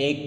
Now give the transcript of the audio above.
1